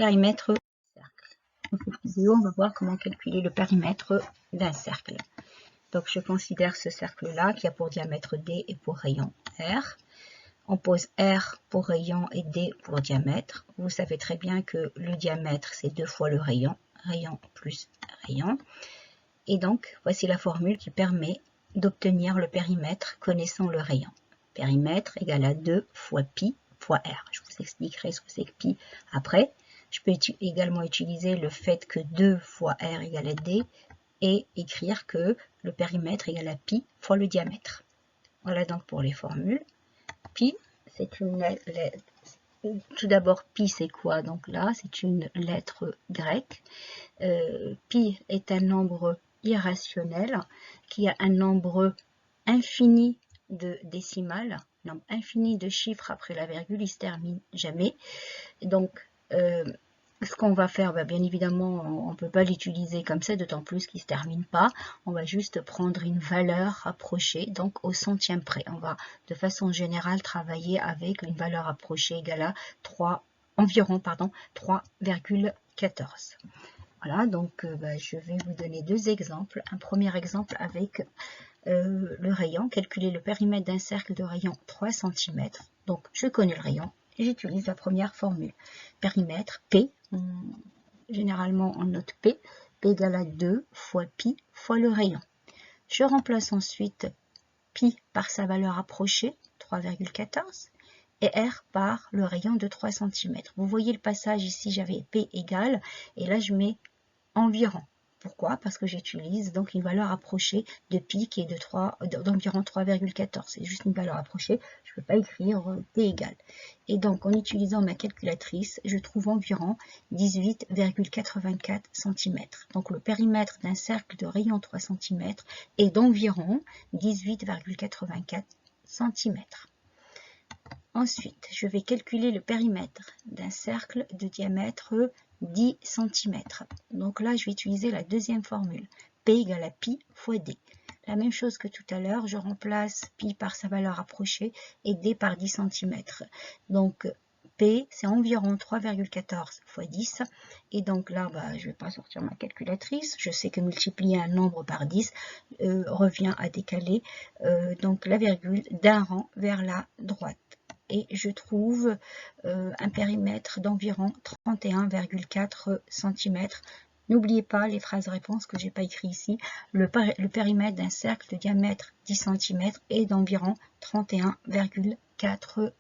périmètre cercle. Dans cette vidéo, on va voir comment calculer le périmètre d'un cercle. Donc, je considère ce cercle-là qui a pour diamètre D et pour rayon R. On pose R pour rayon et D pour diamètre. Vous savez très bien que le diamètre, c'est 2 fois le rayon. Rayon plus rayon. Et donc, voici la formule qui permet d'obtenir le périmètre connaissant le rayon. Périmètre égale à 2 fois pi fois R. Je vous expliquerai ce que c'est que pi après. Je peux également utiliser le fait que 2 fois R égale à D et écrire que le périmètre égale à pi fois le diamètre. Voilà donc pour les formules. Pi, c'est une lettre. Tout d'abord, pi, c'est quoi? Donc là, c'est une lettre grecque. Pi est un nombre irrationnel qui a un nombre infini de décimales, nombre infini de chiffres après la virgule, il se termine jamais. Donc, ce qu'on va faire, bien évidemment, on ne peut pas l'utiliser comme ça, d'autant plus qu'il ne se termine pas. On va juste prendre une valeur rapprochée, donc au centième près. On va de façon générale travailler avec une valeur rapprochée égale à environ 3,14. Voilà, donc je vais vous donner deux exemples. Un premier exemple avec le rayon. Calculer le périmètre d'un cercle de rayon 3 cm. Donc, je connais le rayon. J'utilise la première formule. Périmètre, P, généralement on note P, P égale à 2 fois pi fois le rayon. Je remplace ensuite pi par sa valeur approchée, 3,14, et R par le rayon de 3 cm. Vous voyez le passage ici, j'avais P égale, et là je mets environ. Pourquoi? Parce que j'utilise donc une valeur approchée de pi qui est d'environ 3,14. C'est juste une valeur approchée. Je ne peux pas écrire P égale. Et donc, en utilisant ma calculatrice, je trouve environ 18,84 cm. Donc, le périmètre d'un cercle de rayon 3 cm est d'environ 18,84 cm. Ensuite, je vais calculer le périmètre d'un cercle de diamètre 10 cm. Donc là, je vais utiliser la deuxième formule. P égale à pi fois D. La même chose que tout à l'heure, je remplace pi par sa valeur approchée et D par 10 cm. Donc, P, c'est environ 3,14 fois 10. Et donc là, je ne vais pas sortir ma calculatrice. Je sais que multiplier un nombre par 10 revient à décaler donc la virgule d'un rang vers la droite. Et je trouve un périmètre d'environ 31,4 cm. N'oubliez pas les phrases réponses que je n'ai pas écrit ici. Le périmètre d'un cercle de diamètre 10 cm est d'environ 31,4 cm.